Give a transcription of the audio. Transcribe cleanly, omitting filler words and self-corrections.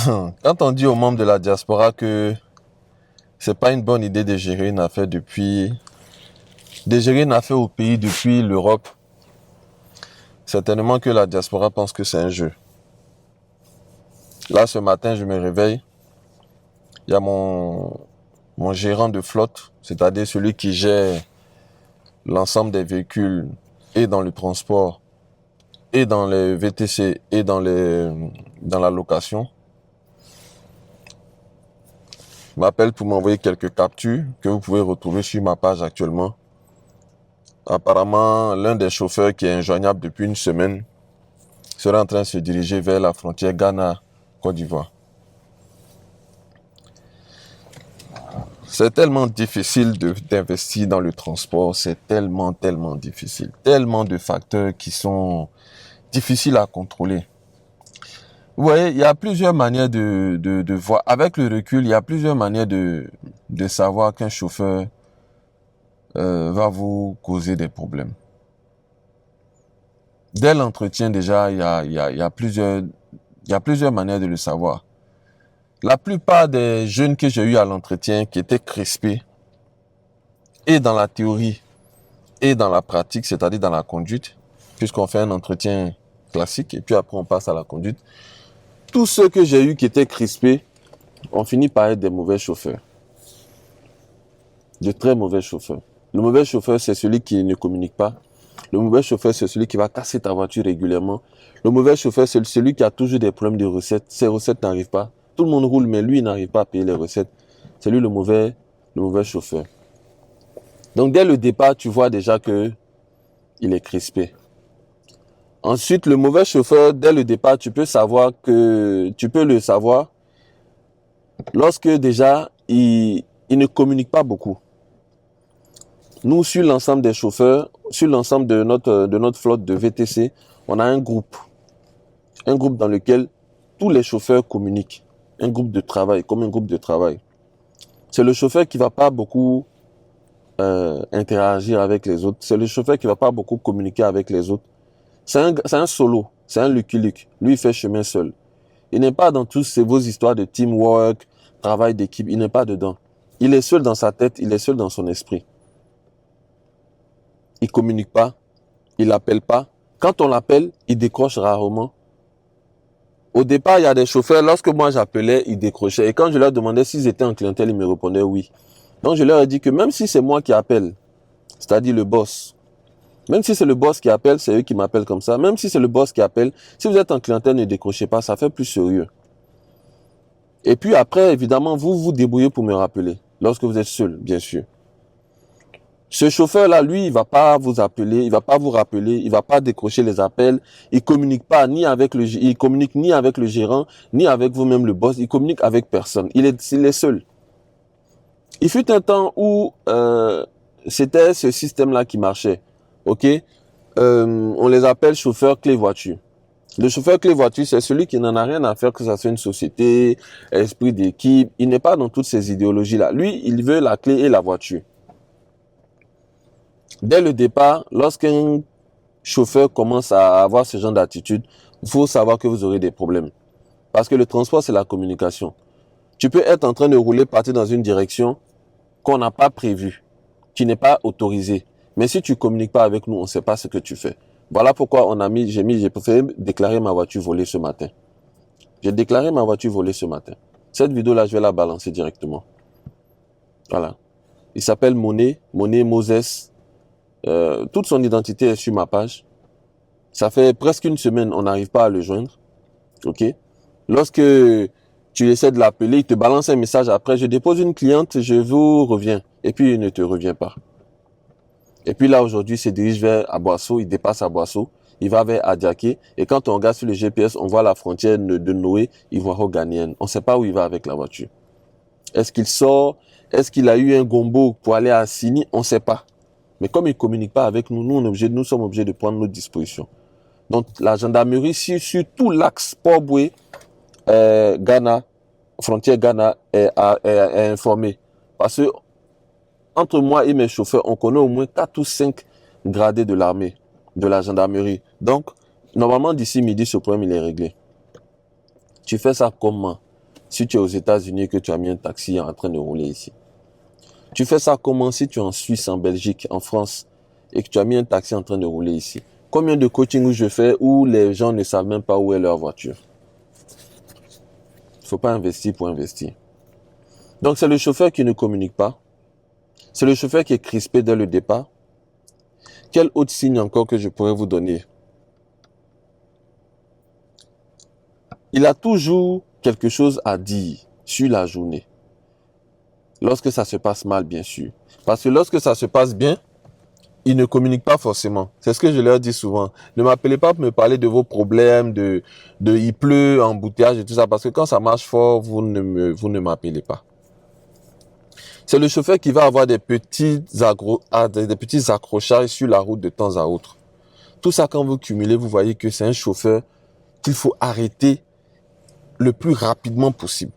Quand on dit aux membres de la diaspora que c'est pas une bonne idée de gérer une affaire au pays depuis l'Europe, certainement que la diaspora pense que c'est un jeu. Là, ce matin, je me réveille, il y a mon gérant de flotte, c'est-à-dire celui qui gère l'ensemble des véhicules et dans le transport et dans les VTC et dans la location, m'appelle pour m'envoyer quelques captures que vous pouvez retrouver sur ma page actuellement. Apparemment, l'un des chauffeurs qui est injoignable depuis une semaine serait en train de se diriger vers la frontière Ghana-Côte d'Ivoire. C'est tellement difficile d'investir dans le transport, c'est tellement difficile. Tellement de facteurs qui sont difficiles à contrôler. Vous voyez, il y a plusieurs manières de voir. Avec le recul, il y a plusieurs manières de savoir qu'un chauffeur va vous causer des problèmes. Dès l'entretien, déjà, il y a plusieurs manières de le savoir. La plupart des jeunes que j'ai eu à l'entretien qui étaient crispés, et dans la théorie, et dans la pratique, c'est-à-dire dans la conduite, puisqu'on fait un entretien classique, et puis après on passe à la conduite, tous ceux que j'ai eu qui étaient crispés ont fini par être des mauvais chauffeurs. De très mauvais chauffeurs. Le mauvais chauffeur, c'est celui qui ne communique pas. Le mauvais chauffeur, c'est celui qui va casser ta voiture régulièrement. Le mauvais chauffeur, c'est celui qui a toujours des problèmes de recettes. Ses recettes n'arrivent pas. Tout le monde roule, mais lui, il n'arrive pas à payer les recettes. C'est lui le mauvais chauffeur. Donc, dès le départ, tu vois déjà que il est crispé. Ensuite, le mauvais chauffeur, dès le départ, tu peux le savoir lorsque déjà, il ne communique pas beaucoup. Nous, sur l'ensemble des chauffeurs, sur l'ensemble de notre flotte de VTC, on a un groupe dans lequel tous les chauffeurs communiquent. Un groupe de travail, comme un groupe de travail. C'est le chauffeur qui va pas beaucoup interagir avec les autres. C'est le chauffeur qui va pas beaucoup communiquer avec les autres. C'est un solo, c'est un Lucky Luke. Lui, il fait chemin seul. Il n'est pas dans tous vos histoires de teamwork, travail d'équipe, il n'est pas dedans. Il est seul dans sa tête, il est seul dans son esprit. Il communique pas, il appelle pas. Quand on l'appelle, il décroche rarement. Au départ, il y a des chauffeurs, lorsque moi j'appelais, ils décrochaient. Et quand je leur demandais s'ils étaient en clientèle, ils me répondaient oui. Donc je leur ai dit que même si c'est moi qui appelle, c'est-à-dire le boss, même si c'est le boss qui appelle, c'est eux qui m'appellent comme ça. Même si c'est le boss qui appelle, si vous êtes en clientèle, ne décrochez pas, ça fait plus sérieux. Et puis après, évidemment, vous vous débrouillez pour me rappeler, lorsque vous êtes seul, bien sûr. Ce chauffeur-là, lui, il va pas vous appeler, il va pas vous rappeler, il va pas décrocher les appels, il communique pas il communique ni avec le gérant, ni avec vous-même le boss, il communique avec personne. Il est seul. Il fut un temps où c'était ce système-là qui marchait. Ok, on les appelle chauffeurs clé voiture. Le chauffeur clé voiture, c'est celui qui n'en a rien à faire que ça soit une société, esprit d'équipe. Il n'est pas dans toutes ces idéologies-là. Lui, il veut la clé et la voiture. Dès le départ, lorsqu'un chauffeur commence à avoir ce genre d'attitude, il faut savoir que vous aurez des problèmes. Parce que le transport, c'est la communication. Tu peux être en train de rouler, partir dans une direction qu'on n'a pas prévue, qui n'est pas autorisée. Mais si tu communiques pas avec nous, on ne sait pas ce que tu fais. Voilà pourquoi j'ai préféré déclarer ma voiture volée ce matin. J'ai déclaré ma voiture volée ce matin. Cette vidéo-là, je vais la balancer directement. Voilà. Il s'appelle Monet Moses. Toute son identité est sur ma page. Ça fait presque une semaine, on n'arrive pas à le joindre. Ok. Lorsque tu essaies de l'appeler, il te balance un message après. Je dépose une cliente, je vous reviens. Et puis il ne te revient pas. Et puis là aujourd'hui, il se dirige vers Aboasso, il dépasse Aboasso, il va vers Adiaké. Et quand on regarde sur le GPS, on voit la frontière de Noé, ivoiro-ghanéenne. On ne sait pas où il va avec la voiture. Est-ce qu'il sort? Est-ce qu'il a eu un gombo pour aller à Sini? On ne sait pas. Mais comme il ne communique pas avec nous, nous sommes obligés de prendre nos dispositions. Donc la gendarmerie, sur tout l'axe Port-Boué, Ghana, frontière Ghana, est informée. Parce que entre moi et mes chauffeurs, on connaît au moins 4 ou 5 gradés de l'armée, de la gendarmerie. Donc, normalement, d'ici midi, ce problème, il est réglé. Tu fais ça comment? si tu es aux États-Unis et que tu as mis un taxi en train de rouler ici. Tu fais ça comment si tu es en Suisse, en Belgique, en France et que tu as mis un taxi en train de rouler ici. Combien de coaching où je fais où les gens ne savent même pas où est leur voiture? Il ne faut pas investir pour investir. Donc c'est le chauffeur qui ne communique pas. C'est le chauffeur qui est crispé dès le départ. Quel autre signe encore que je pourrais vous donner? Il a toujours quelque chose à dire sur la journée. Lorsque ça se passe mal, bien sûr. Parce que lorsque ça se passe bien, il ne communique pas forcément. C'est ce que je leur dis souvent. Ne m'appelez pas pour me parler de vos problèmes, de il pleut, embouteillage et tout ça. Parce que quand ça marche fort, vous ne m'appelez pas. C'est le chauffeur qui va avoir des petits accrochages sur la route de temps à autre. Tout ça, quand vous cumulez, vous voyez que c'est un chauffeur qu'il faut arrêter le plus rapidement possible.